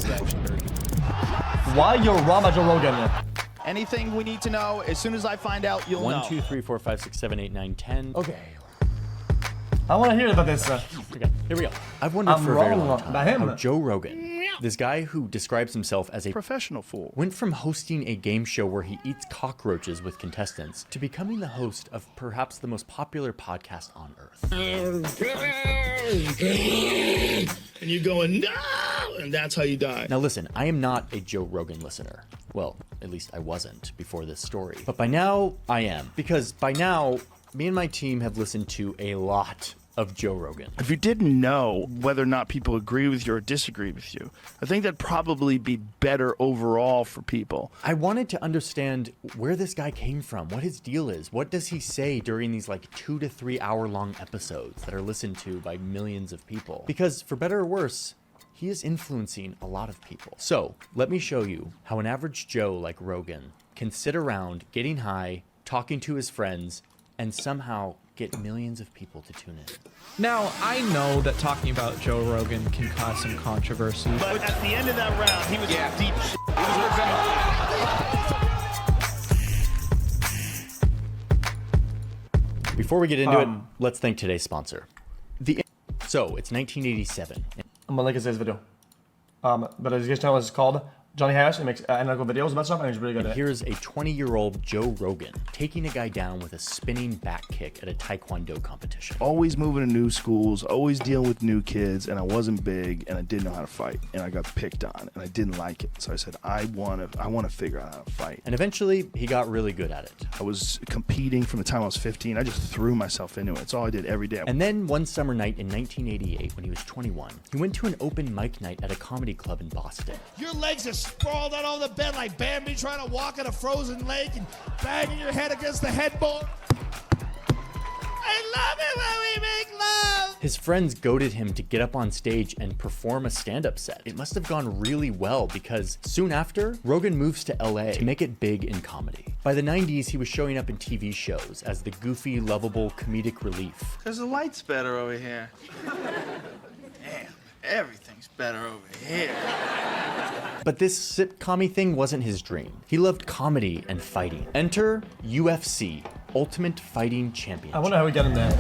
is actually very good. Why you're wrong about Joe Rogan? Anything we need to know, as soon as I find out, you'll know. 1, 2, 3, 4, 5, 6, 7, 8, 9, 10. Okay. I want to hear about this. Okay, here we go. I've wondered for a very long time how Joe Rogan, this guy who describes himself as a Professional fool, went from hosting a game show where he eats cockroaches with contestants to becoming the host of perhaps the most popular podcast on earth. And you going, no! And that's how you die. Now listen, I am not a Joe Rogan listener. Well, at least I wasn't before this story. But by now, I am. Because by now, me and my team have listened to a lot of Joe Rogan. If you didn't know whether or not people agree with you or disagree with you, I think that'd probably be better overall for people. I wanted to understand where this guy came from, what his deal is. What does he say during these like 2 to 3 hour long episodes that are listened to by millions of people? Because for better or worse, he is influencing a lot of people. So let me show you how an average Joe like Rogan can sit around getting high, talking to his friends, and somehow get millions of people to tune in. Now, I know that talking about Joe Rogan can cause some controversy. But at the end of that round, he was deep shit. He was Before we get into it, let's thank today's sponsor. So, it's 1987. I'm gonna link this video. But as you guys know, it's called Johnny Harris. He makes analytical videos about stuff, and he's really good at it. Here's a 20-year-old Joe Rogan taking a guy down with a spinning back kick at a taekwondo competition. always moving to new schools, always dealing with new kids, and I wasn't big, and I didn't know how to fight, and I got picked on, and I didn't like it. So I said, I want to figure out how to fight. And eventually, he got really good at it. I was competing from the time I was 15. I just threw myself into it. It's all I did every day. And then one summer night in 1988, when he was 21, he went to an open mic night at a comedy club in Boston. Your legs are sprawled out on the bed like Bambi trying to walk in a frozen lake and banging your head against the headboard. I love it when we make love. His friends goaded him to get up on stage and perform a stand-up set. It must have gone really well because soon after, Rogan moves to LA to make it big in comedy. By the 90s, he was showing up in TV shows as the goofy, lovable comedic relief. Because the light's better over here. Damn, everything's better over here. But this sitcom-y thing wasn't his dream. He loved comedy and fighting. Enter UFC, Ultimate Fighting Championship. I wonder how we get him there.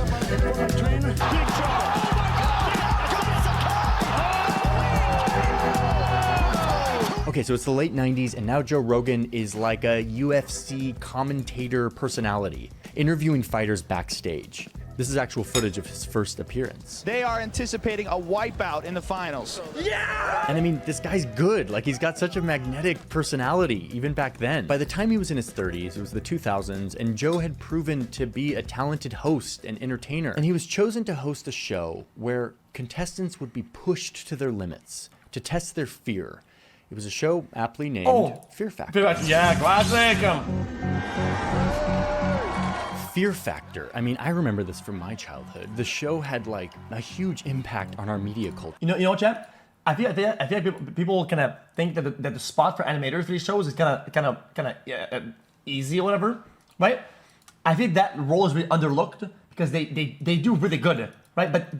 Okay, so it's the late 90s, and now Joe Rogan is like a UFC commentator personality, interviewing fighters backstage. This is actual footage of his first appearance. They are anticipating a wipeout in the finals. And I mean, this guy's good. Like, he's got such a magnetic personality, even back then. By the time he was in his 30s, it was the 2000s, and Joe had proven to be a talented host and entertainer. And he was chosen to host a show where contestants would be pushed to their limits to test their fear. It was a show aptly named Fear Factor. Yeah, classic. Fear Factor. I mean, I remember this from my childhood. The show had like a huge impact on our media culture. You know what, Chad? I feel like people kind of think that the spot for animators for these shows is kind of easy or whatever, right? I think that role is really underlooked because they do really good, right? But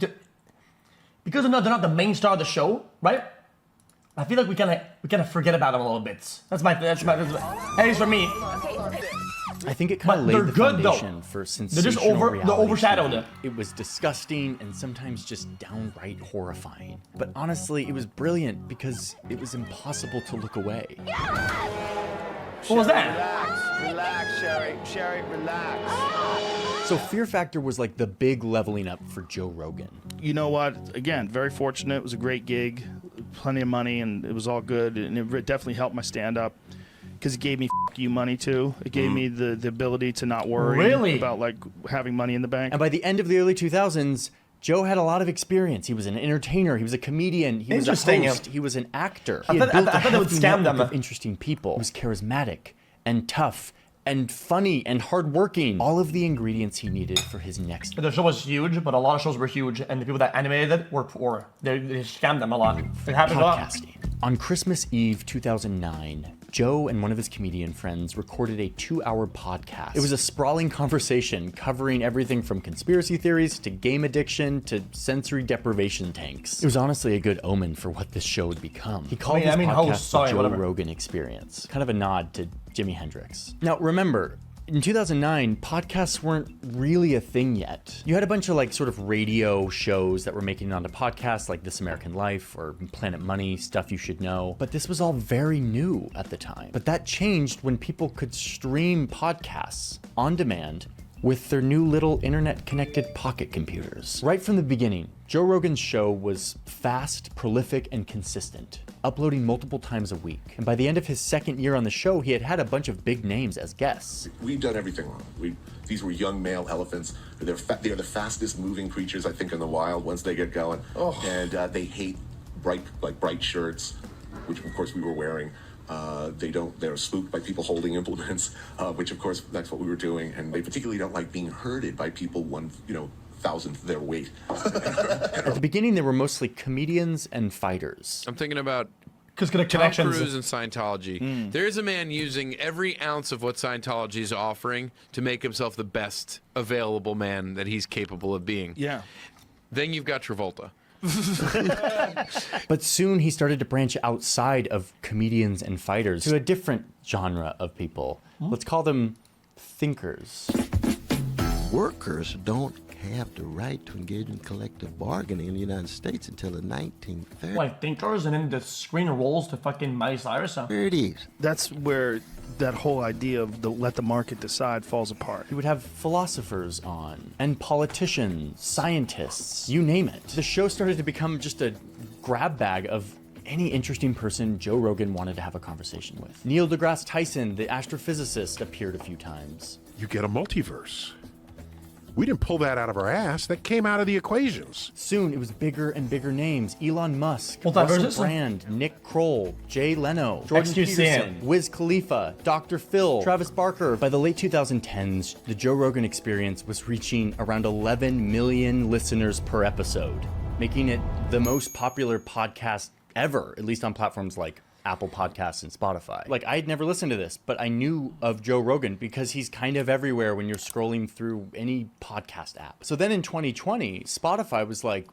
because they're not the main star of the show, right? I feel like we kind of forget about them a little bit. That's my at least for me. I think it kind of laid the foundation for sensational reality. They're overshadowed. It was disgusting and sometimes just downright horrifying. But honestly, it was brilliant because it was impossible to look away. What was that? Relax, Sherry. Sherry, relax. So Fear Factor was like the big leveling up for Joe Rogan. You know what? Again, very fortunate. It was a great gig, plenty of money, and it was all good. And it definitely helped my stand-up because it gave me you money too. It gave me the ability to not worry about like having money in the bank. And by the end of the early 2000s, Joe had a lot of experience. He was an entertainer. He was a comedian. He was a host. He was an actor. He had built a hefty network of interesting people. He was charismatic and tough and funny and hardworking. All of the ingredients he needed for his next. The show was huge, but a lot of shows were huge, and the people that animated it were poor. They scammed them a lot. It happened a lot. Podcasting. On Christmas Eve 2009, Joe and one of his comedian friends recorded a 2-hour podcast. It was a sprawling conversation covering everything from conspiracy theories to game addiction to sensory deprivation tanks. It was honestly a good omen for what this show would become. He called his podcast the Joe Rogan Experience, kind of a nod to Jimi Hendrix. Now remember, in 2009, podcasts weren't really a thing yet. You had a bunch of like sort of radio shows that were making it onto podcasts like This American Life or Planet Money, Stuff You Should Know, but this was all very new at the time. But that changed when people could stream podcasts on demand with their new little internet-connected pocket computers. Right from the beginning, Joe Rogan's show was fast, prolific, and consistent, uploading multiple times a week. And by the end of his second year on the show, he had a bunch of big names as guests. We've done everything wrong. These were young male elephants. They are the fastest moving creatures, I think, in the wild once they get going. And they hate bright shirts, which of course we were wearing. They're spooked by people holding implements, which of course that's what we were doing. And they particularly don't like being herded by people 1,000th their weight. At the beginning, they were mostly comedians and fighters. I'm thinking about Tom Cruise and Scientology. There's a man using every ounce of what Scientology is offering to make himself the best available man that he's capable of being. Yeah. Then you've got Travolta. But soon he started to branch outside of comedians and fighters to a different genre of people. Let's call them thinkers. Workers don't have the right to engage in collective bargaining in the United States until the 1930s. Like thinkers, and then the screen rolls to fucking Miley Cyrus. 30s. That's where that whole idea of let the market decide falls apart. He would have philosophers on, and politicians, scientists, you name it. The show started to become just a grab bag of any interesting person Joe Rogan wanted to have a conversation with. Neil deGrasse Tyson, the astrophysicist, appeared a few times. You get a multiverse. We didn't pull that out of our ass. That came out of the equations. Soon, it was bigger and bigger names. Elon Musk, Multiverses? Russell Brand, Nick Kroll, Jay Leno, Jordan xQc. Peterson, Wiz Khalifa, Dr. Phil, Travis Barker. By the late 2010s, the Joe Rogan Experience was reaching around 11 million listeners per episode, making it the most popular podcast ever, at least on platforms like Apple Podcasts and Spotify. Like, I had never listened to this, but I knew of Joe Rogan because he's kind of everywhere when you're scrolling through any podcast app. So then in 2020, Spotify was like,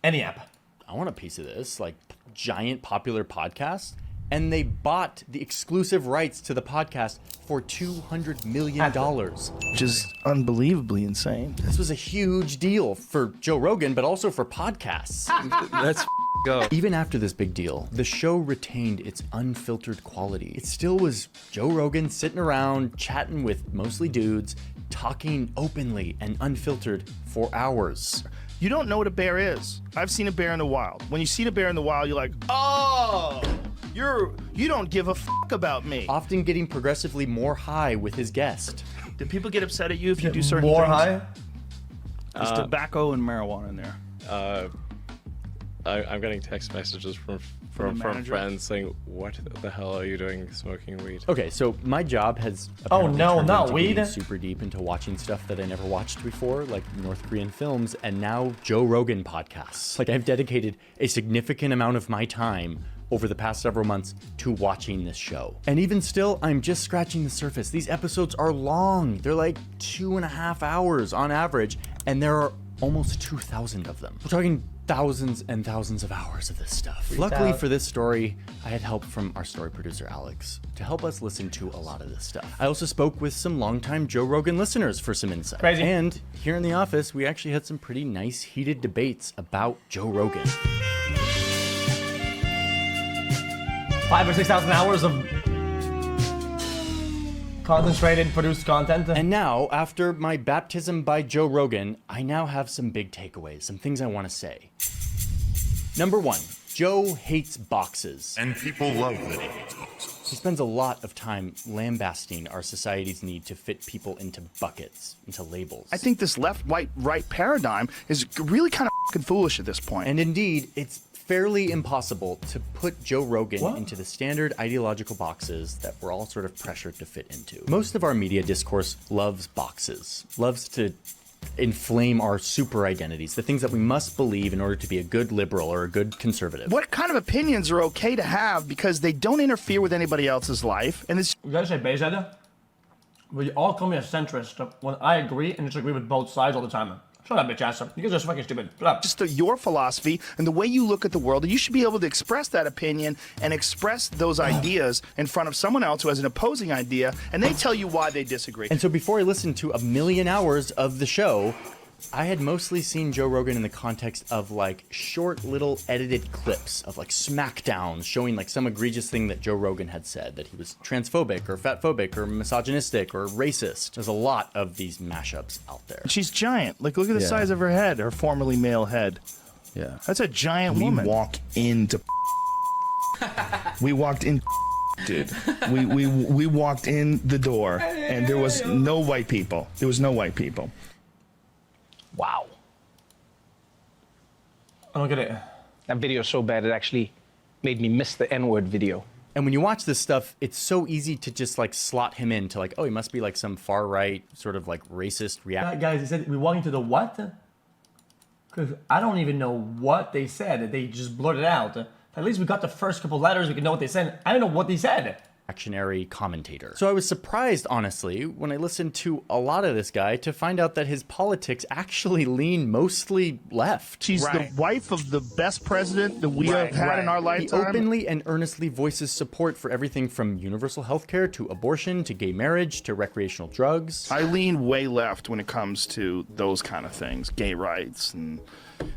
any app. I want a piece of this, like, giant popular podcast. And they bought the exclusive rights to the podcast for $200 million. Which is unbelievably insane. This was a huge deal for Joe Rogan, but also for podcasts. Let's go. Even after this big deal, the show retained its unfiltered quality. It still was Joe Rogan sitting around, chatting with mostly dudes, talking openly and unfiltered for hours. You don't know what a bear is. I've seen a bear in the wild. When you see a bear in the wild, you're like, oh, you don't give a fuck about me. Often getting progressively more high with his guest. Do people get upset at you if you do certain more things? high? There's tobacco and marijuana in there. I'm getting text messages from friends saying, "What the hell are you doing smoking weed?" Okay, so my job has Oh, no, turned not into weed. getting super deep into watching stuff that I never watched before, like North Korean films, and now Joe Rogan podcasts. Like, I've dedicated a significant amount of my time over the past several months to watching this show. And even still, I'm just scratching the surface. These episodes are long. They're like 2.5 hours on average, and there are almost 2,000 of them. We're talking thousands and thousands of hours of this stuff. Luckily for this story, I had help from our story producer, Alex, to help us listen to a lot of this stuff. I also spoke with some longtime Joe Rogan listeners for some insight. Crazy. And here in the office, we actually had some pretty nice heated debates about Joe Rogan. 5,000 or 6,000 hours of concentrated produced content. And now, after my baptism by Joe Rogan, I now have some big takeaways, some things I want to say. Number one, Joe hates boxes. And people love that he He spends a lot of time lambasting our society's need to fit people into buckets, into labels. I think this left, right paradigm is really kind of fucking foolish at this point. And indeed, it's fairly impossible to put Joe Rogan into the standard ideological boxes that we're all sort of pressured to fit into. Most of our media discourse loves boxes, loves to inflame our super identities, the things that we must believe in order to be a good liberal or a good conservative. What kind of opinions are okay to have because they don't interfere with anybody else's life? And it's You guys say Bezada? Well, you all call me a centrist when I agree and disagree with both sides all the time. Shut up, bitch ass. You guys are fucking stupid. Shut up. just your philosophy and the way you look at the world, and you should be able to express that opinion and express those ideas in front of someone else who has an opposing idea, and they tell you why they disagree. And so before I listened to 1,000,000 hours of the show, I had mostly seen Joe Rogan in the context of like short little edited clips of like smackdowns showing like some egregious thing that Joe Rogan had said, that he was transphobic or fatphobic or misogynistic or racist. There's a lot of these mashups out there. She's giant. Like, look at the Yeah. size of her head, her formerly male head. Yeah. That's a giant We woman. walk into. We walked in, dude. We walked in the door, and there was no white people. There was no white people. Wow. I don't get it. That video is so bad it actually made me miss the N-word video. And when you watch this stuff, it's so easy to just like slot him into like, oh, he must be like some far right sort of like racist react. Guys, he said we walk into the what? Because I don't even know what they said. They just blurted out. At least we got the first couple letters. We could know what they said. I don't know what they said. Reactionary commentator. So I was surprised, honestly, when I listened to a lot of this guy to find out that his politics actually lean mostly left. She's the wife of the best president that we have had in our He lifetime. openly and earnestly voices support for everything from universal health care to abortion to gay marriage to recreational drugs. I lean way left when it comes to those kind of things, gay rights and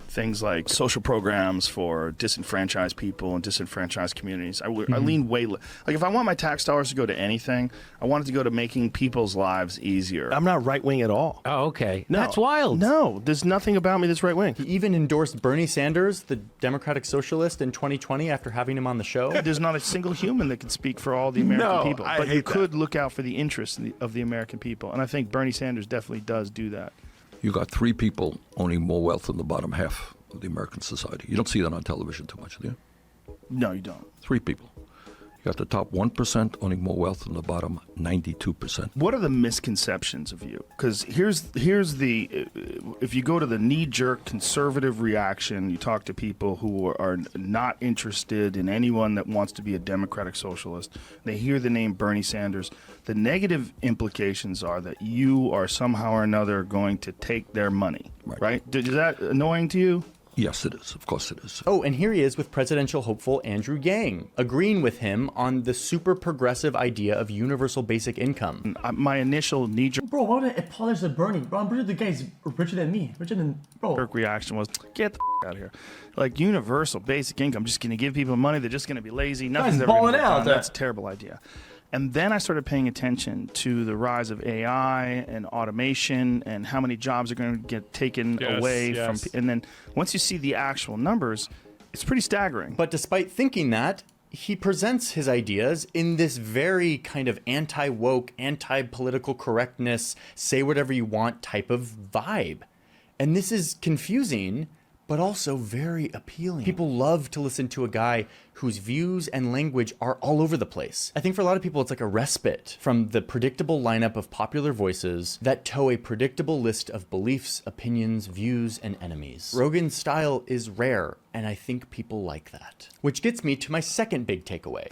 things like social programs for disenfranchised people and disenfranchised communities. I lean way like if I want my tax dollars to go to anything, I want it to go to making people's lives easier. I'm not right wing at all. Oh, okay. No. That's wild. No, there's nothing about me that's right wing. He even endorsed Bernie Sanders, the Democratic Socialist, in 2020 after having him on the show. There's not a single human that can speak for all the American No, people, I but you hate could look out for the interests of the American people, and I think Bernie Sanders definitely does do that. You got 3 people owning more wealth than the bottom half of the American society. You don't see that on television too much, do you? No, you don't. 3 people. You got the top 1% owning more wealth than the bottom 92%. What are the misconceptions of you? Because here's the if you go to the knee-jerk conservative reaction, you talk to people who are not interested in anyone that wants to be a democratic socialist. They hear the name Bernie Sanders. The negative implications are that you are somehow or another going to take their money. Right? Is that annoying to you? Yes, it is. Of course it is. Oh, and here he is with presidential hopeful Andrew Yang, agreeing with him on the super progressive idea of universal basic income. My initial knee-jerk Bro, why would I apologize to Bernie? Bro, I'm pretty sure the guy's richer than me. Richer than, bro. reaction was, get the out of here. Like, universal basic income, just going to give people money, they're just going to be lazy, nothing's ever balling gonna get out done. there. That's a terrible idea. And then I started paying attention to the rise of AI and automation and how many jobs are going to get taken away from. And then once you see the actual numbers, it's pretty staggering. But despite thinking that, he presents his ideas in this very kind of anti-woke, anti-political correctness, say whatever you want type of vibe. And this is confusing, but also very appealing. People love to listen to a guy whose views and language are all over the place. I think for a lot of people, it's like a respite from the predictable lineup of popular voices that tow a predictable list of beliefs, opinions, views, and enemies. Rogan's style is rare, and I think people like that. Which gets me to my second big takeaway.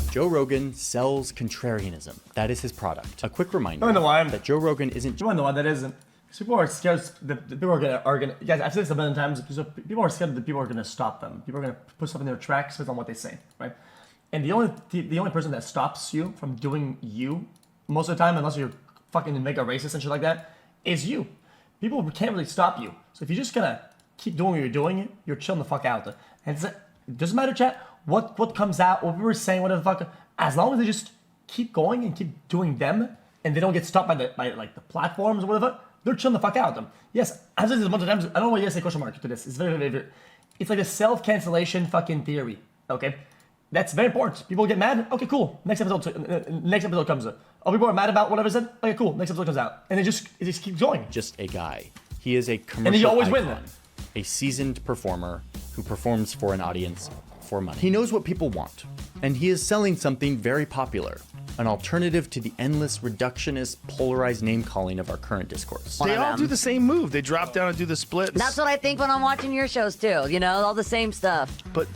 Joe Rogan sells contrarianism. That is his product. A quick reminder that Joe Rogan isn't... You want to know why that isn't? People are scared that people are gonna. Guys, I've said this a million times. People are scared that people are gonna stop them. People are gonna put stuff in their tracks based on what they say, right? And the only person that stops you from doing you most of the time, unless you're fucking mega racist and shit like that, is you. People can't really stop you. So if you're just gonna keep doing what you're doing, you're chilling the fuck out. And it doesn't matter, chat. What comes out, what we were saying, whatever the fuck. As long as they just keep going and keep doing them, and they don't get stopped by the platforms or whatever. They're chilling the fuck out of them. Yes, I've said this a bunch of times. I don't know why you guys say question mark to this. It's very. It's like a self-cancellation fucking theory. Okay, that's very important. People get mad. Okay, cool. Next episode comes up. Oh, people are mad about whatever I said. Okay, cool. Next episode comes out, and it just keeps going. Just a guy. He is a commercial and he always icon, wins. a seasoned performer who performs for an audience for money. He knows what people want, and he is selling something very popular. an alternative to the endless, reductionist, polarized name-calling of our current discourse. They all do the same move. They drop down and do the splits. That's what I think when I'm watching your shows too. You know, all the same stuff. But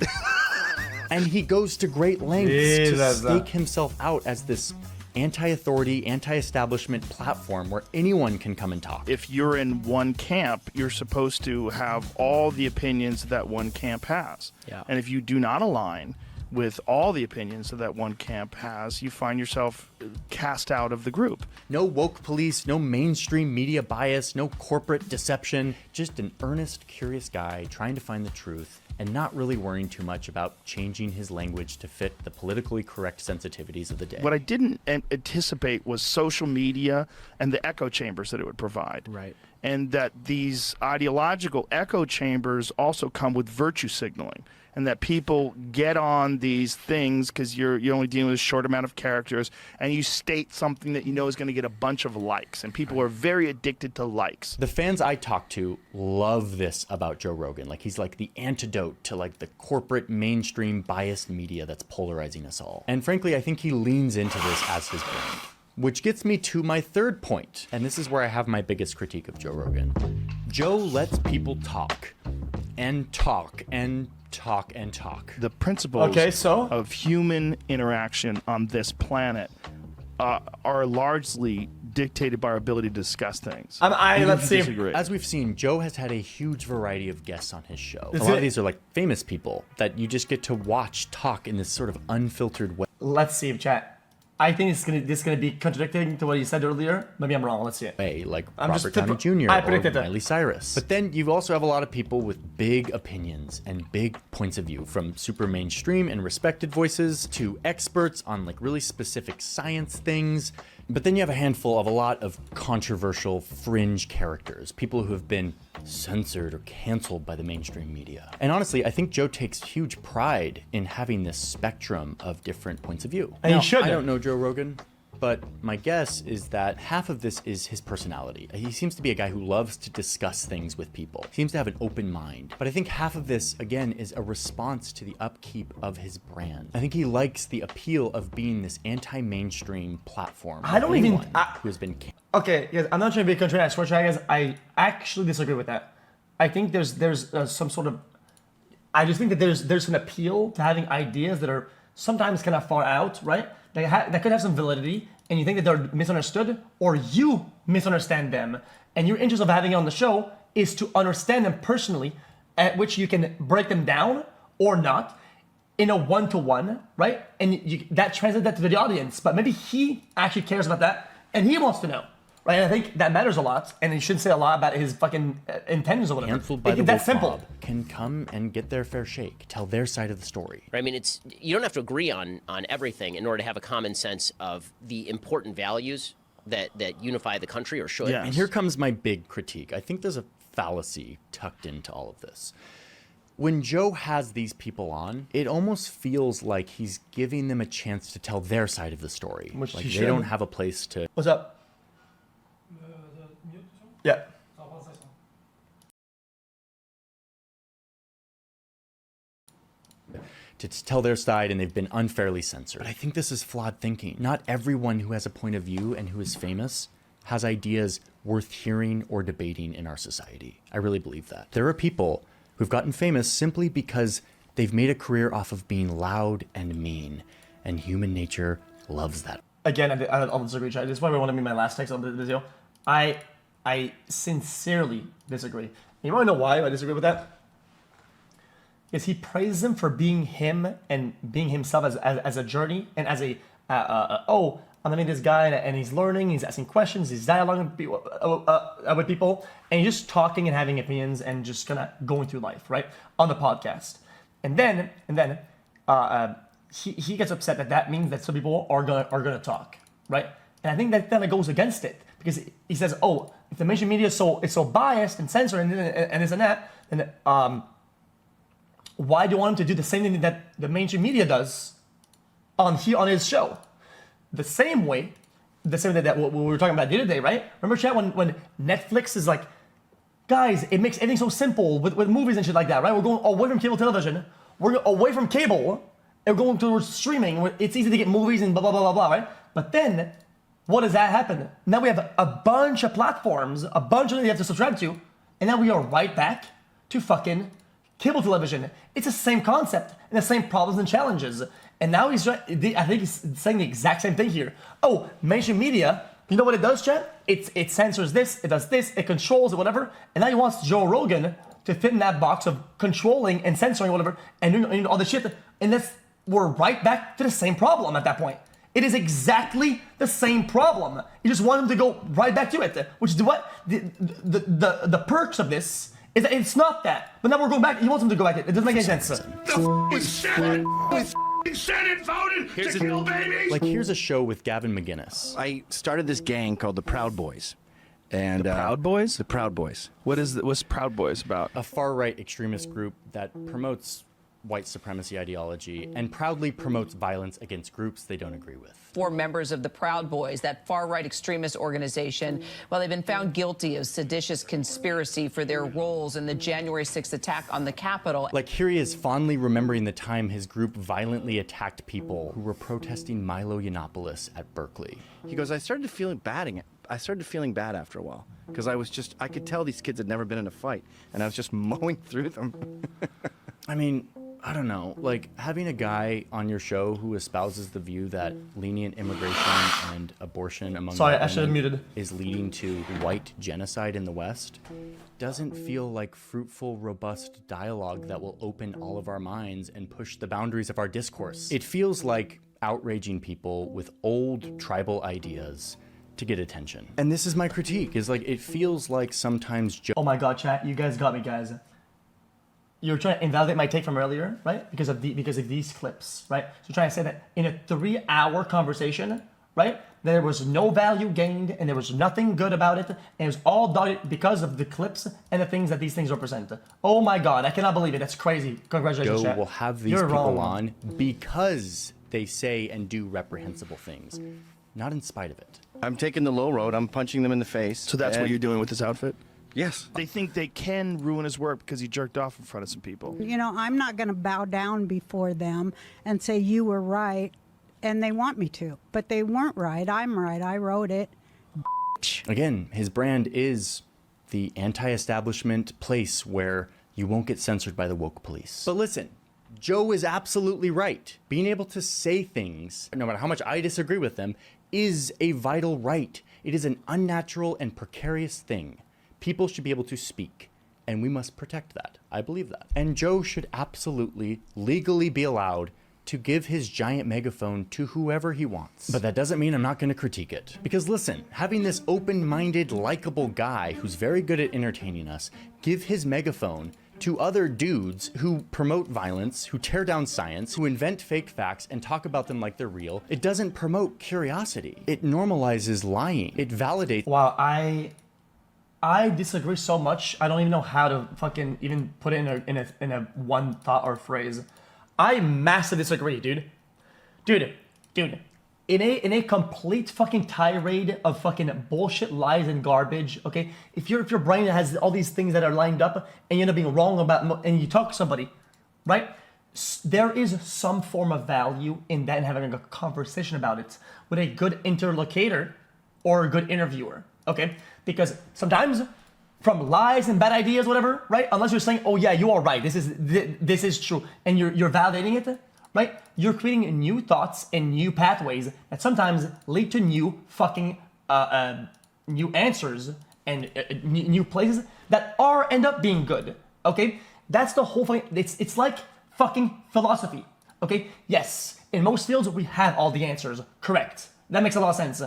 and he goes to great lengths to stake himself out as this anti-authority, anti-establishment platform where anyone can come and talk. If you're in one camp, you're supposed to have all the opinions that one camp has. Yeah. And if you do not align with all the opinions that one camp has, you find yourself cast out of the group. No woke police, no mainstream media bias, no corporate deception, just an earnest, curious guy trying to find the truth and not really worrying too much about changing his language to fit the politically correct sensitivities of the day. What I didn't anticipate was social media and the echo chambers that it would provide. Right. And that these ideological echo chambers also come with virtue signaling. And that people get on these things because you're only dealing with a short amount of characters, and you state something that you know is going to get a bunch of likes, and people are very addicted to likes. The fans I talk to love this about Joe Rogan. Like, he's like the antidote to like the corporate mainstream biased media that's polarizing us all. And frankly, I think he leans into this as his brand. Which gets me to my third point, and this is where I have my biggest critique of Joe Rogan. Joe lets people talk and talk and talk and talk. The principles of human interaction on this planet are largely dictated by our ability to discuss things. Let's see. As we've seen, Joe has had a huge variety of guests on his show. A lot of these are like famous people that you just get to watch talk in this sort of unfiltered way. Let's see, chat. I think this is gonna be contradicting to what you said earlier. Maybe I'm wrong. Let's see it. Like Robert Downey Jr. or Miley Cyrus. But then you also have a lot of people with big opinions and big points of view, from super mainstream and respected voices to experts on like really specific science things. But then you have a handful of a lot of controversial fringe characters, people who have been censored or canceled by the mainstream media. And honestly, I think Joe takes huge pride in having this spectrum of different points of view. And now, he should. I don't know Joe Rogan, but my guess is that half of this is his personality. He seems to be a guy who loves to discuss things with people. He seems to have an open mind. But I think half of this, again, is a response to the upkeep of his brand. I think he likes the appeal of being this anti-mainstream platform. I don't even... who has been... Okay, guys, I'm not trying to be contrarian. I swear to you guys, I actually disagree with that. I think there's some sort of... I just think that there's an appeal to having ideas that are sometimes kind of far out, right? That could have some validity, and you think that they're misunderstood, or you misunderstand them, and your interest of having it on the show is to understand them personally, at which you can break them down or not in a one-to-one, right? And that translates that to the audience, but maybe he actually cares about that, and he wants to know, right? And I think that matters a lot, and he shouldn't say a lot about his fucking intentions or whatever. Canceled by the that's simple. mob can come and get their fair shake, tell their side of the story. I mean, you don't have to agree on everything in order to have a common sense of the important values that unify the country, or should. Yeah. And here comes my big critique. I think there's a fallacy tucked into all of this. When Joe has these people on, it almost feels like he's giving them a chance to tell their side of the story. Which like he they should. don't have a place to... What's up? Yeah. To tell their side, and they've been unfairly censored. But I think this is flawed thinking. Not everyone who has a point of view and who is famous has ideas worth hearing or debating in our society. I really believe that. There are people who've gotten famous simply because they've made a career off of being loud and mean, and human nature loves that. Again, I'll disagree, Chad. This is why I want to be my last text on the video. I sincerely disagree. You want to know why I disagree with that? Is he praises him for being him and being himself as a journey, and as a I'm gonna meet this guy and he's learning, he's asking questions, he's dialoguing with people, and he's just talking and having opinions and just kind of going through life, right, on the podcast. And then he gets upset that means that some people are gonna talk, right? And I think that kind of goes against it, because he says, oh, if the mainstream media is so biased and censored and this and that, then why do you want him to do the same thing that the mainstream media does on his show? The same way that what we were talking about the other day, right? Remember, chat, when Netflix is like, guys, it makes everything so simple with movies and shit like that, right? We're going away from cable television. We're away from cable, and we're going towards streaming. It's easy to get movies and blah, blah, blah, blah, blah, right? But then, what does that happen? Now we have a bunch of platforms, a bunch of them you have to subscribe to, and now we are right back to fucking cable television. It's the same concept and the same problems and challenges. And now I think he's saying the exact same thing here. Oh, mainstream media, you know what it does, chat? It censors this, it does this, it controls it, whatever. And now he wants Joe Rogan to fit in that box of controlling and censoring whatever, and doing all this shit. And we're right back to the same problem at that point. It is exactly the same problem. You just want them to go right back to it, which is what the perks of this is that it's not that. But now we're going back. He wants them to go back. It doesn't make any sense. Senate voted to kill babies. Like, here's a show with Gavin McInnes. I started this gang called the Proud Boys. And the Proud Boys? The Proud Boys. What's Proud Boys about? A far-right extremist group that promotes white supremacy ideology and proudly promotes violence against groups they don't agree with. 4 members of the Proud Boys, that far-right extremist organization, well, they've been found guilty of seditious conspiracy for their roles in the January 6th attack on the Capitol. Like, here he is fondly remembering the time his group violently attacked people who were protesting Milo Yiannopoulos at Berkeley. He goes, I started feeling bad after a while because I could tell these kids had never been in a fight, and I was just mowing through them. I mean, I don't know, like, having a guy on your show who espouses the view that lenient immigration and abortion among women is leading to white genocide in the West doesn't feel like fruitful, robust dialogue that will open all of our minds and push the boundaries of our discourse. It feels like outraging people with old tribal ideas to get attention. And this is my critique, is like, it feels like sometimes Oh my god, chat, you guys got me, guys. You're trying to invalidate my take from earlier, right? Because of these clips, right? So you're trying to say that in a 3-hour conversation, right, there was no value gained and there was nothing good about it, and it was all done because of the clips and the things that these things represent. Oh my god, I cannot believe it. That's crazy. Congratulations, Joe chat. will have these You're people wrong. on because they say and do reprehensible things, not in spite of it. I'm taking the low road. I'm punching them in the face. So that's what you're doing with this outfit? Yes. They think they can ruin his work because he jerked off in front of some people. You know, I'm not going to bow down before them and say you were right, and they want me to. But they weren't right. I'm right. I wrote it. Again, his brand is the anti-establishment place where you won't get censored by the woke police. But listen, Joe is absolutely right. Being able to say things, no matter how much I disagree with them, is a vital right. It is an unnatural and precarious thing. People should be able to speak, and we must protect that. I believe that. And Joe should absolutely, legally be allowed to give his giant megaphone to whoever he wants. But that doesn't mean I'm not going to critique it. Because listen, having this open-minded, likable guy who's very good at entertaining us give his megaphone to other dudes who promote violence, who tear down science, who invent fake facts and talk about them like they're real, it doesn't promote curiosity. It normalizes lying. It validates. Wow, I disagree so much. I don't even know how to fucking even put it in a one thought or phrase. I massively disagree, dude. Dude. In a complete fucking tirade of fucking bullshit, lies, and garbage. Okay, if your brain has all these things that are lined up and you end up being wrong about, and you talk to somebody, right? There is some form of value in that and having a conversation about it with a good interlocutor or a good interviewer. Okay, because sometimes from lies and bad ideas, whatever, right? Unless you're saying, oh yeah, you are right, this is true, and you're validating it, right? You're creating new thoughts and new pathways that sometimes lead to new fucking new answers and new places that end up being good. Okay, that's the whole thing. It's like fucking philosophy. Okay, yes, in most fields we have all the answers. Correct. That makes a lot of sense.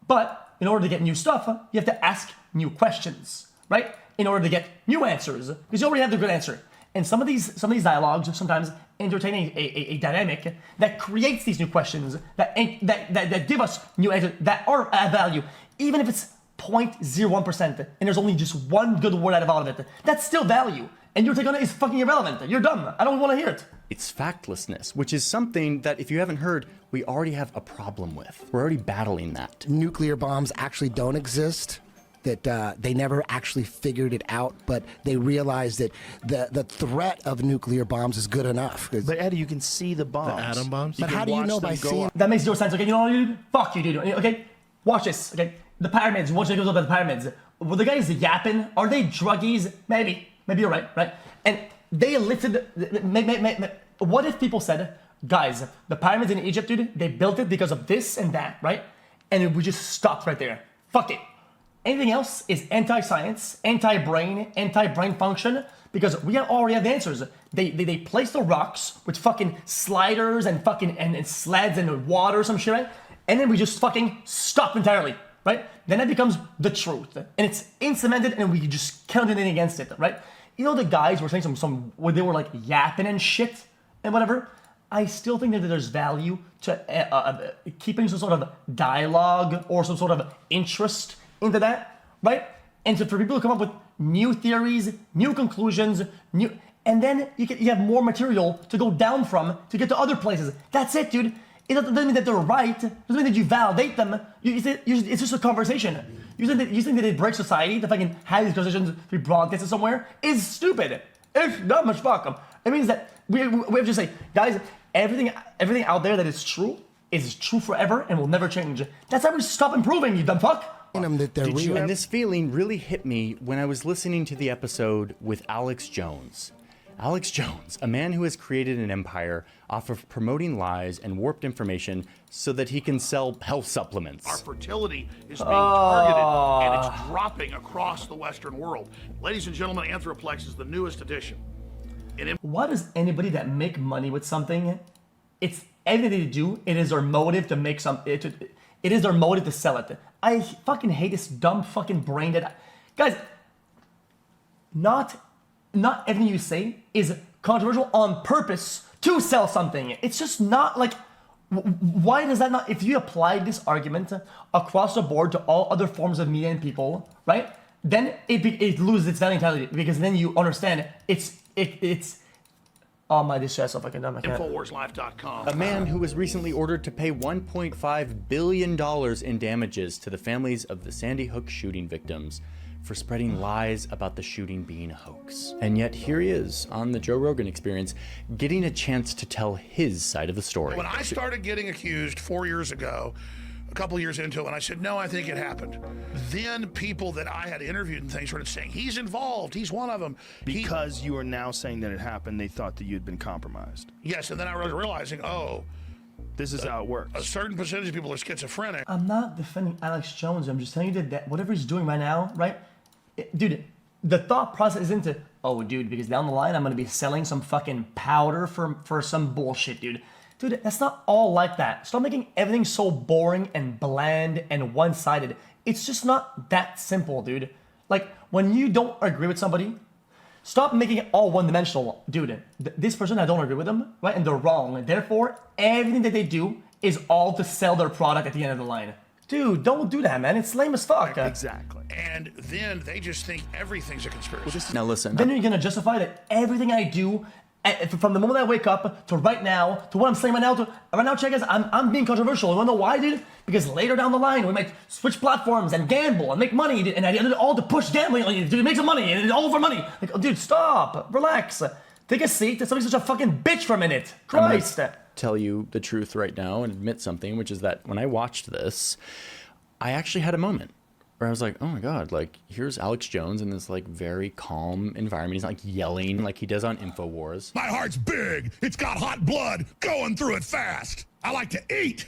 But in order to get new stuff, you have to ask new questions, right? In order to get new answers, because you already have the good answer. And some of these dialogues sometimes entertain a dynamic that creates these new questions that give us new answers that are at value, even if it's 0.01% and there's only just one good word out of all of it. That's still value. And your take on it is fucking irrelevant. You're dumb. I don't want to hear it. It's factlessness, which is something that, if you haven't heard, we already have a problem with. We're already battling that. Nuclear bombs actually don't exist. that they never actually figured it out, but they realized that the threat of nuclear bombs is good enough. But Eddie, you can see the bombs. The atom bombs? But how do you know by seeing? That makes no sense. Okay, you know what, dude? Fuck you, dude. Okay, watch this. Okay, the pyramids. Watch what goes about the pyramids. Well, the guys yapping. Are they druggies? Maybe. Maybe you're right. Right. And they lifted. What if people said, guys, the pyramids in Egypt, dude, they built it because of this and that, right? And we just stopped right there. Fuck it. Anything else is anti-science, anti-brain function, because we already have the answers. They place the rocks with fucking sliders and fucking and sleds and water or some shit, right? And then we just fucking stop entirely, right? Then that becomes the truth. And it's cemented and we just can't do anything against it, right? You know the guys were saying some where they were like yapping and shit and whatever? I still think that there's value to keeping some sort of dialogue or some sort of interest into that, right? And so for people to come up with new theories, new conclusions, and then you have more material to go down from to get to other places. That's it, dude. It doesn't mean that they're right. It doesn't mean that you validate them. It's just a conversation. You think that it breaks society to fucking have these conversations to be broadcasted somewhere is stupid. It's dumb as fuck. It means that we have to say, guys, everything out there that is true forever and will never change. That's how we stop improving, you dumb fuck. And this feeling really hit me when I was listening to the episode with Alex Jones. Alex Jones, a man who has created an empire off of promoting lies and warped information so that he can sell health supplements. Our fertility is being targeted, and it's dropping across the Western world. Ladies and gentlemen, Anthroplex is the newest addition. Why does anybody that make money with something, it's everything they do, it is their motive to make it is their motive to sell it. I fucking hate this dumb fucking brain that, guys, not everything you say is controversial on purpose to sell something. It's just not like, why does that not, if you apply this argument across the board to all other forms of media and people, right? Then it loses its value entirely, because then you understand it's oh my distress of fucking dumb. InfoWarsLife.com. A man who was recently ordered to pay $1.5 billion in damages to the families of the Sandy Hook shooting victims for spreading lies about the shooting being a hoax. And yet here he is on the Joe Rogan Experience, getting a chance to tell his side of the story. When I started getting accused 4 years ago, a couple years into it, when I said, no, I think it happened, then people that I had interviewed and things started saying, he's involved, he's one of them. Because you are now saying that it happened, they thought that you'd been compromised. Yes, and then I was realizing, this is how it works. A certain percentage of people are schizophrenic. I'm not defending Alex Jones. I'm just telling you that whatever he's doing right now, right? Dude, the thought process isn't oh, dude, because down the line I'm going to be selling some fucking powder for some bullshit, dude. Dude, that's not all like that. Stop making everything so boring and bland and one-sided. It's just not that simple, dude. Like, when you don't agree with somebody, stop making it all one-dimensional. Dude, this person, I don't agree with them, right? And they're wrong. Therefore, everything that they do is all to sell their product at the end of the line. Dude, don't do that, man. It's lame as fuck. Exactly. And then they just think everything's a conspiracy. Now listen. Then you're gonna justify that everything I do, from the moment I wake up to right now, to what I'm saying right now, check us, I'm being controversial. You wanna know why, dude? Because later down the line, we might switch platforms and gamble and make money, and I did it all to push gambling, to make some money, and it's all for money. Like, oh, dude, stop, relax. Take a seat. Stop being such a fucking bitch for a minute. Christ. Tell you the truth right now and admit something, which is that when I watched this, I actually had a moment where I was like, oh my God, like, here's Alex Jones in this, like, very calm environment. He's not, like, yelling like he does on InfoWars. My heart's big. It's got hot blood going through it fast. I like to eat.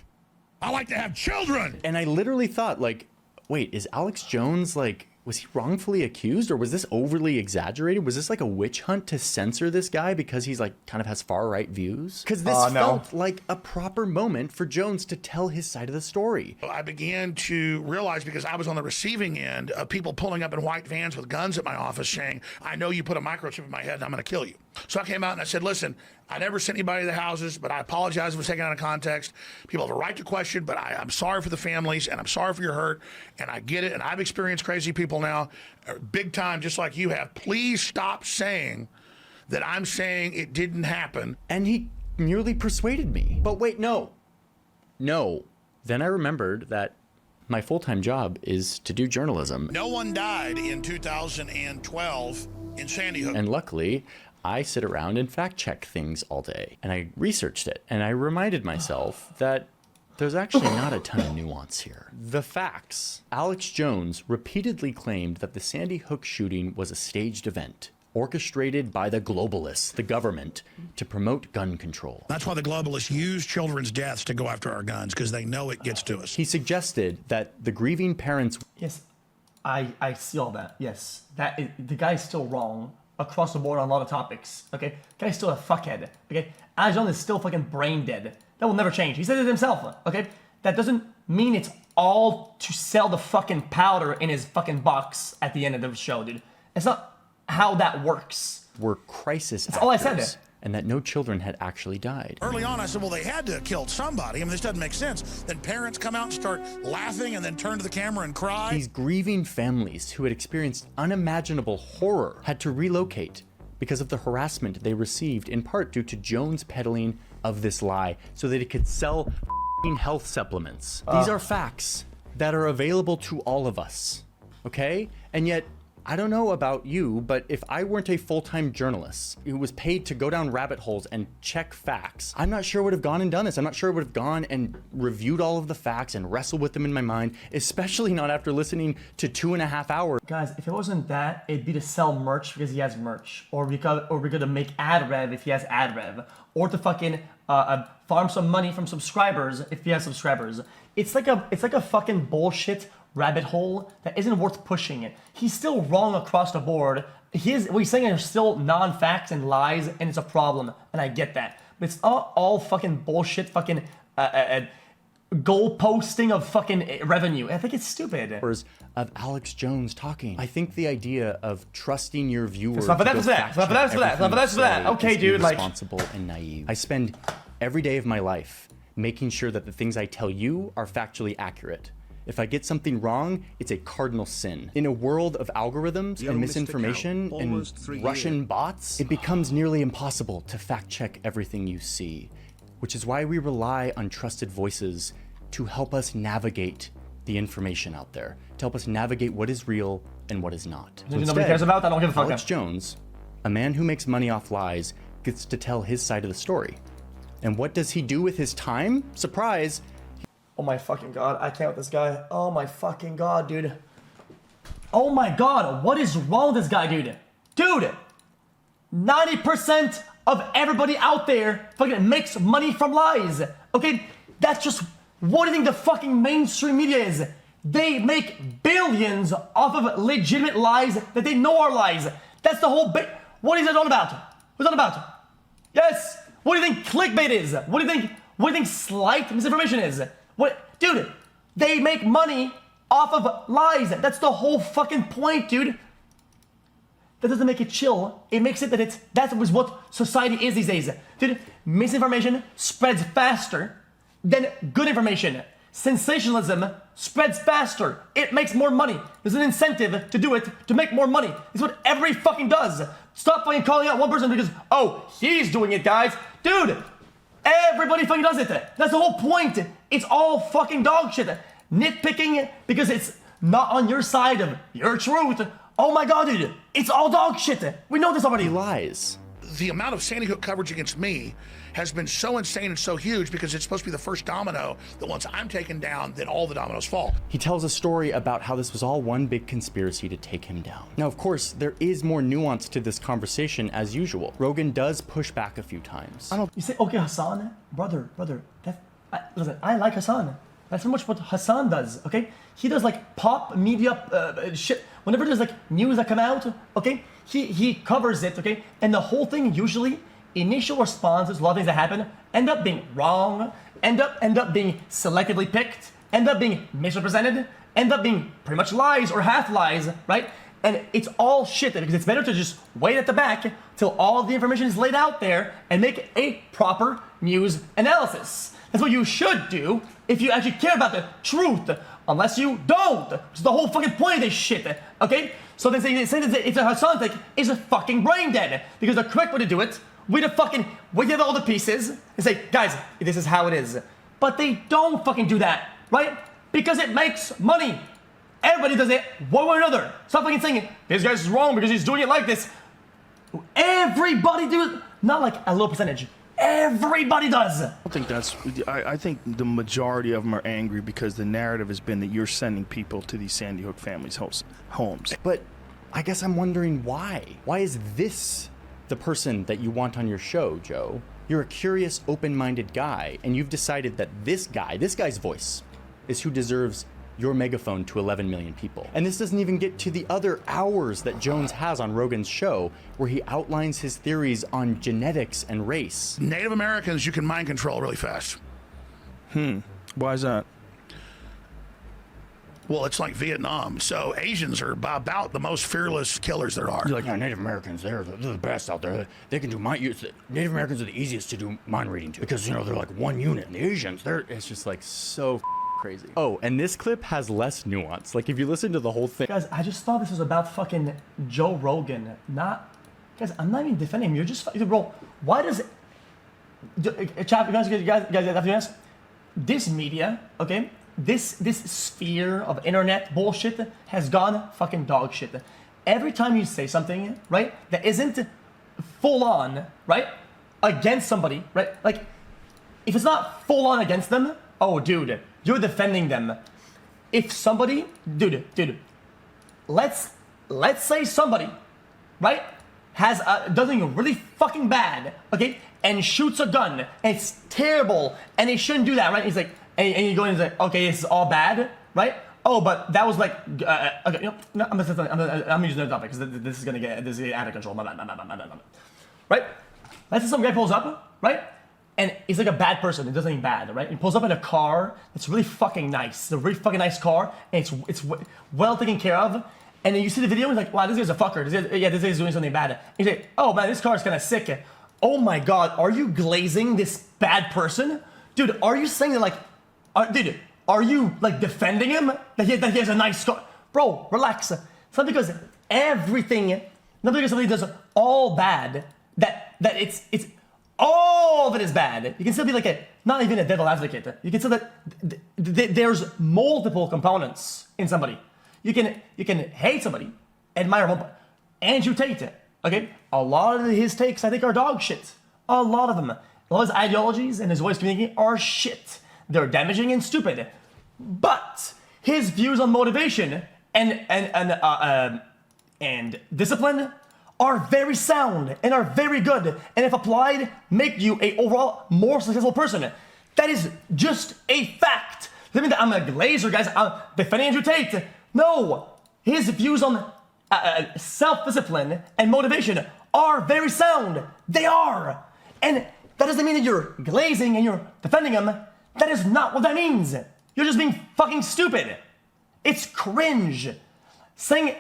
I like to have children. And I literally thought, like, wait, is Alex Jones, like, was he wrongfully accused, or was this overly exaggerated? Was this like a witch hunt to censor this guy because he's like kind of has far-right views? Because this felt like a proper moment for Jones to tell his side of the story. I began to realize, because I was on the receiving end of people pulling up in white vans with guns at my office saying, I know you put a microchip in my head and I'm going to kill you. So I came out and I said, listen, I never sent anybody to the houses, but I apologize if it was taken out of context. People have a right to question, but I'm sorry for the families, and I'm sorry for your hurt, and I get it, and I've experienced crazy people now, big time, just like you have. Please stop saying that I'm saying it didn't happen. And he nearly persuaded me. But wait, no. Then I remembered that My full-time job is to do journalism. No one died in 2012 in Sandy Hook. And luckily, I sit around and fact-check things all day. And I researched it, and I reminded myself that there's actually not a ton of nuance here. The facts. Alex Jones repeatedly claimed that the Sandy Hook shooting was a staged event, orchestrated by the globalists, the government, to promote gun control. That's why the globalists use children's deaths to go after our guns, because they know it gets to us. He suggested that the grieving parents... Yes, I see all that. Yes, the guy's still wrong across the board on a lot of topics. Okay, the guy's still a fuckhead. Okay, Alex Jones is still fucking brain dead. That will never change. He said it himself. Okay, that doesn't mean it's all to sell the fucking powder in his fucking box at the end of the show, dude. It's not how that works. Were crisis That's all I said. And that no children had actually died. Early on, I said, well, they had to have killed somebody. I mean, this doesn't make sense. Then parents come out and start laughing and then turn to the camera and cry. These grieving families who had experienced unimaginable horror had to relocate because of the harassment they received, in part due to Jones peddling of this lie so that it could sell health supplements. These are facts that are available to all of us, okay? And yet, I don't know about you, but if I weren't a full-time journalist who was paid to go down rabbit holes and check facts, I'm not sure I would have gone and done this. I'm not sure I would have gone and reviewed all of the facts and wrestled with them in my mind, especially not after listening to 2.5 hours. Guys, if it wasn't that, it'd be to sell merch because he has merch, or we're gonna make ad rev if he has ad rev, or to fucking farm some money from subscribers if he has subscribers. It's like a fucking bullshit rabbit hole that isn't worth pushing. He's still wrong across the board. What he's saying are still non-facts and lies, and it's a problem, and I get that. But it's all fucking bullshit, fucking goal posting of fucking revenue. I think it's stupid. Of Alex Jones talking. I think the idea of trusting your viewers. That's that. Okay, dude. Irresponsible and naive. I spend every day of my life making sure that the things I tell you are factually accurate. If I get something wrong, it's a cardinal sin. In a world of algorithms and misinformation and Russian bots, it becomes nearly impossible to fact check everything you see, which is why we rely on trusted voices to help us navigate the information out there, to help us navigate what is real and what is not. So nobody cares about that. I don't give a fuck. Alex Jones, a man who makes money off lies, gets to tell his side of the story. And what does he do with his time? Surprise! Oh my fucking god, I can't with this guy. Oh my fucking god, dude. Oh my god, what is wrong with this guy, dude? Dude, 90% of everybody out there fucking makes money from lies. Okay, that's just what do you think the fucking mainstream media is? They make billions off of legitimate lies that they know are lies. That's the whole bit. What is it all about? What's it all about? Yes. What do you think clickbait is? What do you think slight misinformation is? What, dude? They make money off of lies. That's the whole fucking point, dude. That doesn't make it chill. It makes it that that's what society is these days. Dude, misinformation spreads faster than good information. Sensationalism spreads faster. It makes more money. There's an incentive to do it to make more money. It's what every fucking does. Stop fucking calling out one person because, oh, he's doing it, guys. Dude, everybody fucking does it. That's the whole point. It's all fucking dog shit. Nitpicking because it's not on your side of your truth. Oh my god, dude. It's all dog shit. We know this already. Lies. The amount of Sandy Hook coverage against me has been so insane and so huge because it's supposed to be the first domino that once I'm taken down, then all the dominoes fall. He tells a story about how this was all one big conspiracy to take him down. Now, of course, there is more nuance to this conversation as usual. Rogan does push back a few times. You say, okay, Hassan, brother, listen, I like Hassan. That's pretty much what Hassan does, okay? He does like pop media shit. Whenever there's like news that come out, okay, he covers it, okay? And the whole thing usually, initial responses, a lot of things that happen, end up being wrong, end up being selectively picked, end up being misrepresented, end up being pretty much lies or half lies, right? And it's all shit because it's better to just wait at the back till all the information is laid out there and make a proper news analysis. That's what you should do if you actually care about the truth, unless you don't. Which is the whole fucking point of this shit, okay? So they say that it's a Hassan thing, is a fucking brain dead. Because the correct way to do it, we give all the pieces and say, guys, this is how it is. But they don't fucking do that, right? Because it makes money. Everybody does it one way or another. Stop fucking saying this guy's wrong because he's doing it like this. Everybody do it. Not like a low percentage. Everybody does. I think the majority of them are angry because the narrative has been that you're sending people to these Sandy Hook families' homes. But I guess I'm wondering why. Why is this the person that you want on your show, Joe? You're a curious, open-minded guy, and you've decided that this guy's voice, is who deserves your megaphone to 11 million people. And this doesn't even get to the other hours that Jones has on Rogan's show, where he outlines his theories on genetics and race. Native Americans, you can mind control really fast. Why is that? Well, it's like Vietnam. So Asians are about the most fearless killers there are. You're like, Native Americans, they're the best out there. They can do mind use. Native Americans are the easiest to do mind reading to because, they're like one unit. And the Asians, it's just like so crazy. Oh, and this clip has less nuance. Like if you listen to the whole thing. Guys, I just thought this was about fucking Joe Rogan. Guys, I'm not even defending him. You're just, bro, why does it, chat, you guys have to ask, this media, okay? This sphere of internet bullshit has gone fucking dog shit. Every time you say something, right, that isn't full on, right, against somebody, right, like, if it's not full on against them, oh, dude, you're defending them. If somebody, dude, let's say somebody, right, has does something really fucking bad, okay, and shoots a gun, and it's terrible, and they shouldn't do that, right? He's like, and you go in and say, okay, this is all bad, right? Oh, but that was like, okay, no, I'm using another topic because this is gonna get out of control. Right? Let's say some guy pulls up, right? And he's like a bad person. He does something bad, right? He pulls up in a car that's really fucking nice. It's a really fucking nice car, and it's well taken care of. And then you see the video, and he's like, wow, this guy's a fucker. This guy's doing something bad. And you say, oh man, this car is kind of sick. Oh my god, are you glazing this bad person? Dude, are you saying that like, are you like defending him? That he has a nice car? Bro, relax. It's not because somebody does all bad, that it's all of it is bad. You can still be like not even a devil advocate. You can still that there's multiple components in somebody. You can hate somebody, admire one. Andrew Tate, okay? A lot of his takes I think are dog shit. A lot of them. A lot of his ideologies and his ways of communicating are shit. They're damaging and stupid. But his views on motivation and discipline are very sound and are very good, and if applied, make you a overall more successful person. That is just a fact. Doesn't mean that I'm a glazer, guys. I'm defending Andrew Tate. No, his views on self-discipline and motivation are very sound. They are, and that doesn't mean that you're glazing and you're defending him. That is not what that means. You're just being fucking stupid. It's cringe. Saying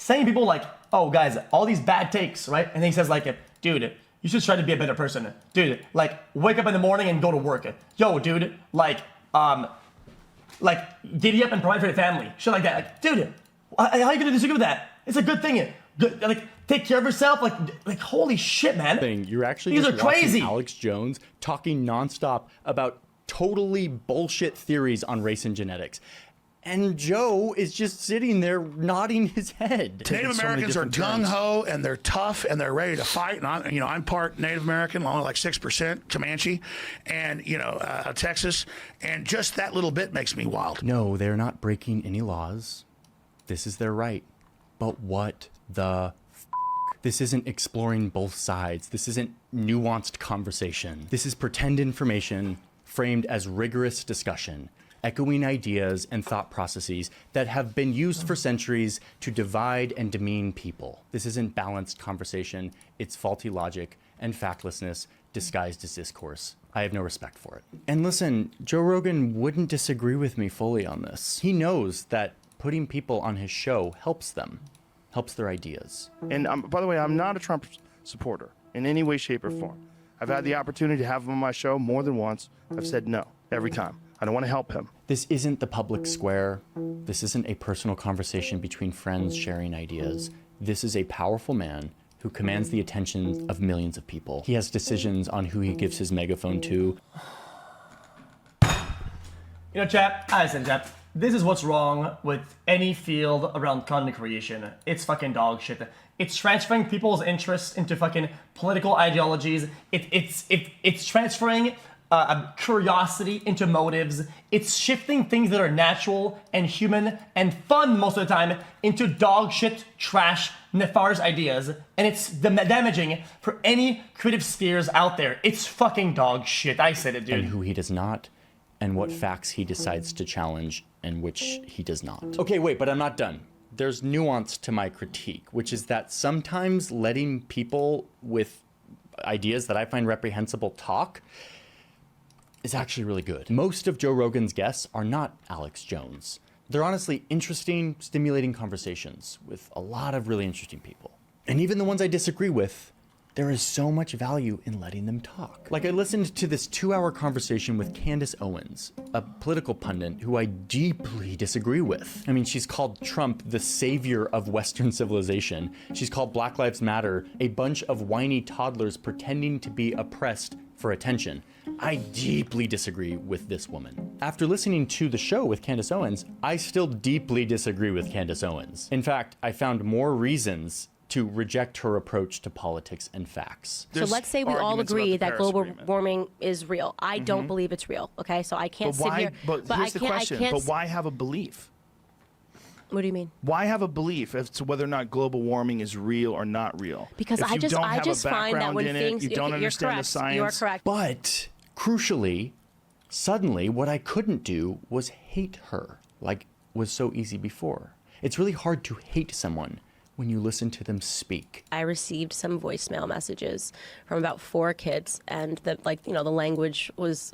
people like, oh guys, all these bad takes, right? And then he says like, dude, you should try to be a better person. Dude, like wake up in the morning and go to work. Yo, dude, like giddy up and provide for your family. Shit like that. Like, dude, how are you gonna disagree with that? It's a good thing. Good, like take care of yourself. Like holy shit, man. You're actually These just are crazy. watching Alex Jones talking nonstop about totally bullshit theories on race and genetics. And Joe is just sitting there nodding his head. Native Americans are gung-ho and they're tough and they're ready to fight. And I'm part Native American, only like 6% Comanche, and Texas. And just that little bit makes me wild. No, they're not breaking any laws. This is their right. But what the This isn't exploring both sides. This isn't nuanced conversation. This is pretend information framed as rigorous discussion, echoing ideas and thought processes that have been used for centuries to divide and demean people. This isn't balanced conversation. It's faulty logic and factlessness disguised as discourse. I have no respect for it. And listen, Joe Rogan wouldn't disagree with me fully on this. He knows that putting people on his show helps them, helps their ideas. And by the way, I'm not a Trump supporter in any way, shape, or form. I've had the opportunity to have him on my show more than once. I've said no every time. I don't want to help him. This isn't the public square. This isn't a personal conversation between friends sharing ideas. This is a powerful man who commands the attention of millions of people. He has decisions on who he gives his megaphone to. You know, chat, listen, chat. This is what's wrong with any field around content creation. It's fucking dog shit. It's transferring people's interests into fucking political ideologies. It's transferring curiosity into motives. It's shifting things that are natural and human and fun most of the time into dog shit, trash, nefarious ideas. And it's damaging for any creative spheres out there. It's fucking dog shit. I said it, dude. And who he does not, and what facts he decides to challenge and which he does not. Okay, wait, but I'm not done. There's nuance to my critique, which is that sometimes letting people with ideas that I find reprehensible talk is actually really good. Most of Joe Rogan's guests are not Alex Jones. They're honestly interesting, stimulating conversations with a lot of really interesting people. And even the ones I disagree with, there is so much value in letting them talk. Like I listened to this 2-hour conversation with Candace Owens, a political pundit who I deeply disagree with. I mean, she's called Trump the savior of Western civilization. She's called Black Lives Matter a bunch of whiny toddlers pretending to be oppressed for attention. I deeply disagree with this woman. After listening to the show with Candace Owens, I still deeply disagree with Candace Owens. In fact, I found more reasons to reject her approach to politics and facts. So let's say we all agree that global warming is real. I don't believe it's real, okay? So I can't sit here. But here's the question. But why have a belief? What do you mean? Why have a belief as to whether or not global warming is real or not real? Because I just find that when things you don't understand the science. You are correct. But crucially, suddenly what I couldn't do was hate her like was so easy before. It's really hard to hate someone when you listen to them speak. I received some voicemail messages from about 4 kids, and the language was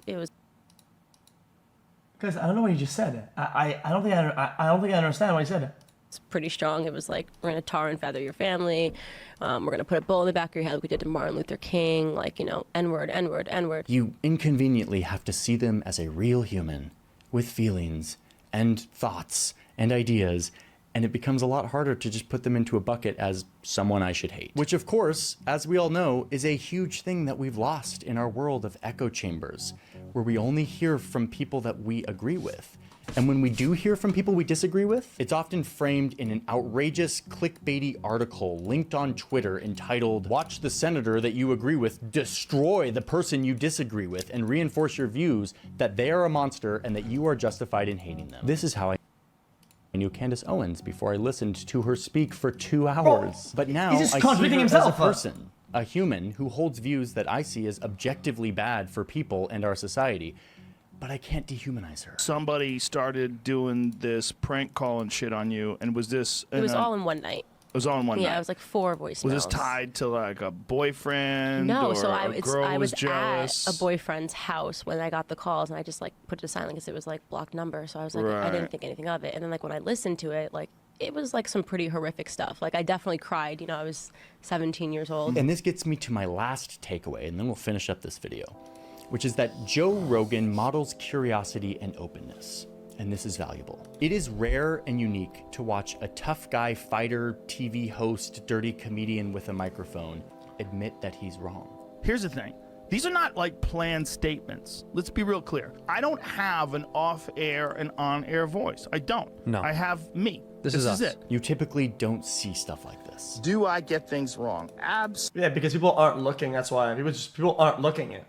Guys, I don't know what you just said. I don't think I understand what you said. It's pretty strong. It was like, we're gonna tar and feather your family. We're gonna put a bullet in the back of your head like we did to Martin Luther King. Like, N-word, N-word, N-word. You inconveniently have to see them as a real human with feelings and thoughts and ideas, and it becomes a lot harder to just put them into a bucket as someone I should hate. Which, of course, as we all know, is a huge thing that we've lost in our world of echo chambers, where we only hear from people that we agree with. And when we do hear from people we disagree with, it's often framed in an outrageous clickbaity article linked on Twitter entitled, "Watch the senator that you agree with destroy the person you disagree with and reinforce your views that they are a monster and that you are justified in hating them." This is how I knew Candace Owens before I listened to her speak for 2 hours. But now I see her as a person, a human who holds views that I see as objectively bad for people and our society. But I can't dehumanize her. Somebody started doing this prank call and shit on you, and was this... It was all in one night. It was all in one night? Yeah, it was like 4 voicemails. Was this tied to like a boyfriend? No, or so a girl I was jealous? at a boyfriend's house when I got the calls, and I just like put it to silent because it was like blocked number. So I was like, I didn't think anything of it. And then like when I listened to it, like it was like some pretty horrific stuff. Like I definitely cried. I was 17 years old. And this gets me to my last takeaway, and then we'll finish up this video, which is that Joe Rogan models curiosity and openness. And this is valuable. It is rare and unique to watch a tough guy fighter, TV host, dirty comedian with a microphone admit that he's wrong. Here's the thing. These are not like planned statements. Let's be real clear. I don't have an off-air and on-air voice. I don't. No. I have me. This is it. You typically don't see stuff like this. Do I get things wrong? Yeah, because people aren't looking. That's why people aren't looking at.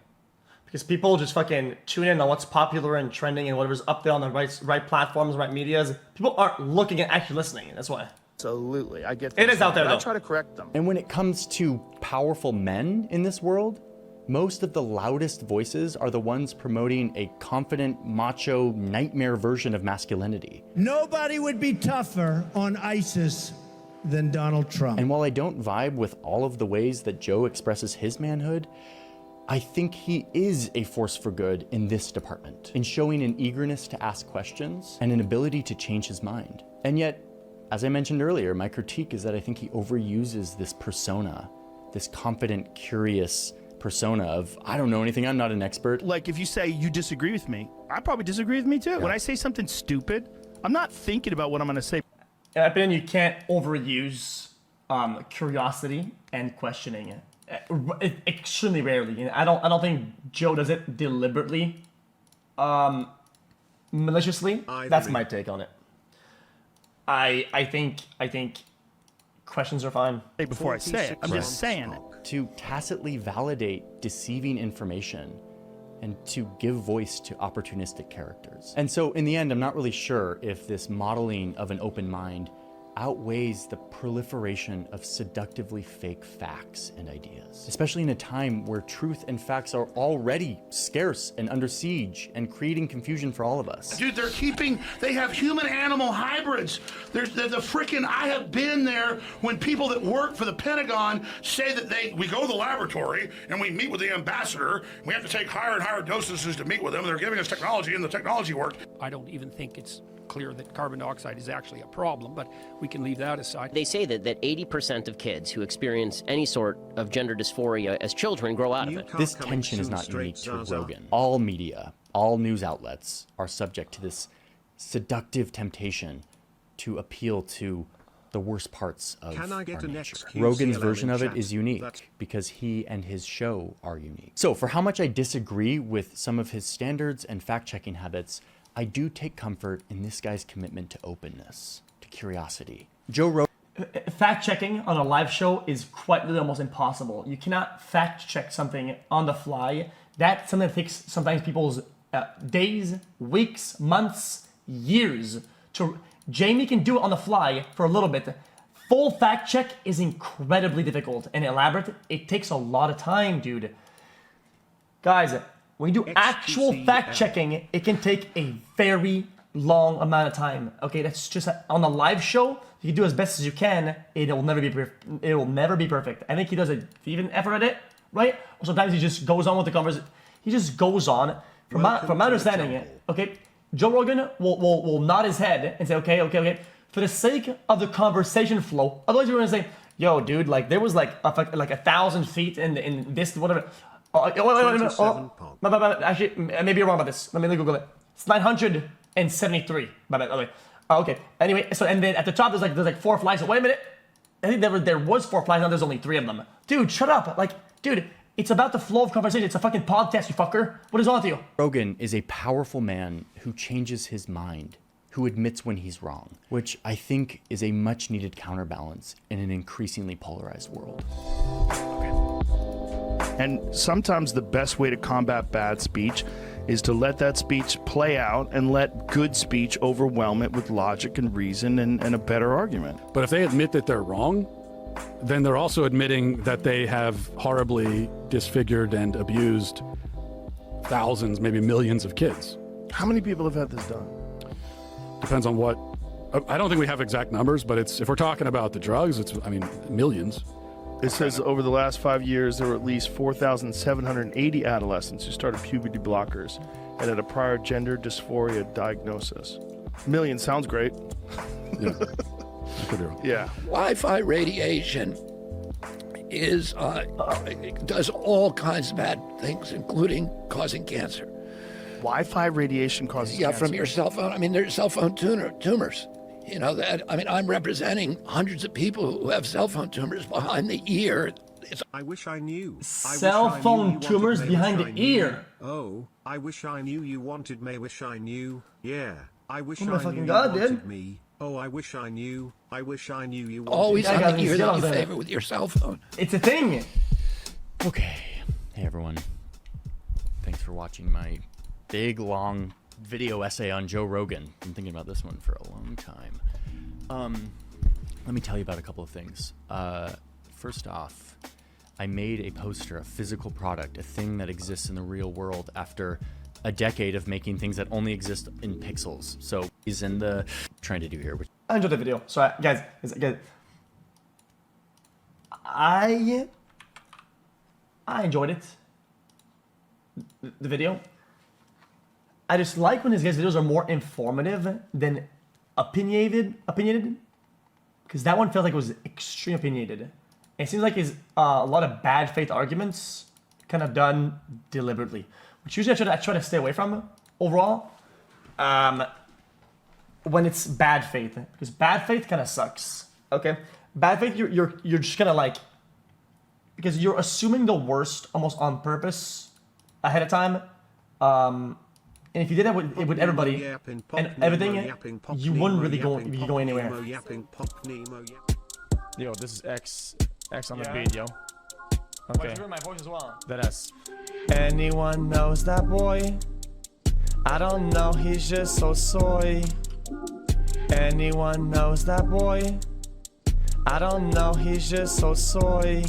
Because people just fucking tune in on what's popular and trending and whatever's up there on the right platforms, right medias. People aren't looking and actually listening. That's why. Absolutely, I get. It is out there, I though. try to correct them. And when it comes to powerful men in this world, most of the loudest voices are the ones promoting a confident, macho, nightmare version of masculinity. Nobody would be tougher on ISIS than Donald Trump. And while I don't vibe with all of the ways that Joe expresses his manhood, I think he is a force for good in this department, in showing an eagerness to ask questions and an ability to change his mind. And yet, as I mentioned earlier, my critique is that I think he overuses this persona, this confident, curious persona of, I don't know anything, I'm not an expert. Like if you say you disagree with me, I probably disagree with me too. Yeah. When I say something stupid, I'm not thinking about what I'm going to say. But then you can't overuse curiosity and questioning it. Extremely rarely. I don't think Joe does it deliberately. maliciously. That's my take on it. I think questions are fine. Hey, before I say it, I'm just saying it. To tacitly validate deceiving information and to give voice to opportunistic characters. And so in the end, I'm not really sure if this modeling of an open mind outweighs the proliferation of seductively fake facts and ideas, especially in a time where truth and facts are already scarce and under siege and creating confusion for all of us. Dude, they have human-animal hybrids. There's the frickin', I have been there when people that work for the Pentagon say that we go to the laboratory and we meet with the ambassador. We have to take higher and higher dosages to meet with them. They're giving us technology and the technology worked. I don't even think it's clear that carbon dioxide is actually a problem, but we can leave that aside. They say that 80% of kids who experience any sort of gender dysphoria as children grow out of it. This tension is not unique to Rogan. All media, all news outlets are subject to this seductive temptation to appeal to the worst parts of our nature. Rogan's version of it is unique because he and his show are unique. So for how much I disagree with some of his standards and fact-checking habits, I do take comfort in this guy's commitment to openness, to curiosity. Joe Rogan. Fact-checking on a live show is quite literally almost impossible. You cannot fact-check something on the fly. That's something that takes sometimes people's days, weeks, months, years. Jamie can do it on the fly for a little bit. Full fact-check is incredibly difficult and elaborate. It takes a lot of time, dude. Guys, when you do actual fact-checking, it can take a very long amount of time. Okay, that's just on a live show. You can do as best as you can. It will never be perfect. I think he does an even effort at it, right? Or sometimes he just goes on with the conversation. He just goes on. From my understanding, okay, Joe Rogan will nod his head and say, okay, for the sake of the conversation flow. Otherwise, you're gonna say, yo, dude, like there was like 1,000 feet in this whatever. Wait a minute. Actually, maybe you're wrong about this. Let me Google it. It's 973. Okay. Anyway, so and then at the top there's like 4 flags. So wait a minute. I think there was 4 flags. Now there's only 3 of them. Dude, shut up. Like, dude, it's about the flow of conversation. It's a fucking podcast, you fucker. What is wrong with you? Rogan is a powerful man who changes his mind, who admits when he's wrong, which I think is a much needed counterbalance in an increasingly polarized world. And sometimes the best way to combat bad speech is to let that speech play out and let good speech overwhelm it with logic and reason and a better argument. But if they admit that they're wrong, then they're also admitting that they have horribly disfigured and abused thousands, maybe millions of kids. How many people have had this done? Depends on what. I don't think we have exact numbers, but if we're talking about the drugs, millions. It says over the last 5 years, there were at least 4,780 adolescents who started puberty blockers and had a prior gender dysphoria diagnosis. Million sounds great. Yeah. Could be wrong. Yeah. Wi-Fi radiation does all kinds of bad things, including causing cancer. Wi-Fi radiation causes cancer? Yeah, from your cell phone. There's cell phone tumors. You know that. I'm representing hundreds of people who have cell phone tumors behind the ear. I wish I knew. Cell phone tumors behind the ear. Oh, I wish I knew you wanted me. Wish I knew. Yeah. I wish Oh my I fucking knew God, you wanted dude. me. Oh, I wish I knew. I wish I knew you wanted Always me. on the ear that you favor with your cell phone. It's a thing. Okay. Hey, everyone. Thanks for watching my big, long video essay on Joe Rogan. Been thinking about this one for a long time. Let me tell you about a couple of things. First off, I made a poster, a physical product, a thing that exists in the real world after a decade of making things that only exist in pixels. So he's in the trying to do here. I enjoyed the video. So guys, I enjoyed it. The video. I just like when his guys' videos are more informative than opinionated. Because that one felt like it was extremely opinionated. It seems like it's a lot of bad faith arguments kind of done deliberately. Which usually I try to stay away from overall. When it's bad faith. Because bad faith kind of sucks. Okay? Bad faith, you're just kind of like... Because you're assuming the worst almost on purpose ahead of time. And if you did that with everybody and everything, you wouldn't really go anywhere. Yo, this is X on the beat, yo. Okay. My voice as well. That S. Anyone knows that boy? I don't know, he's just so soy. Anyone knows that boy? I don't know, he's just so soy.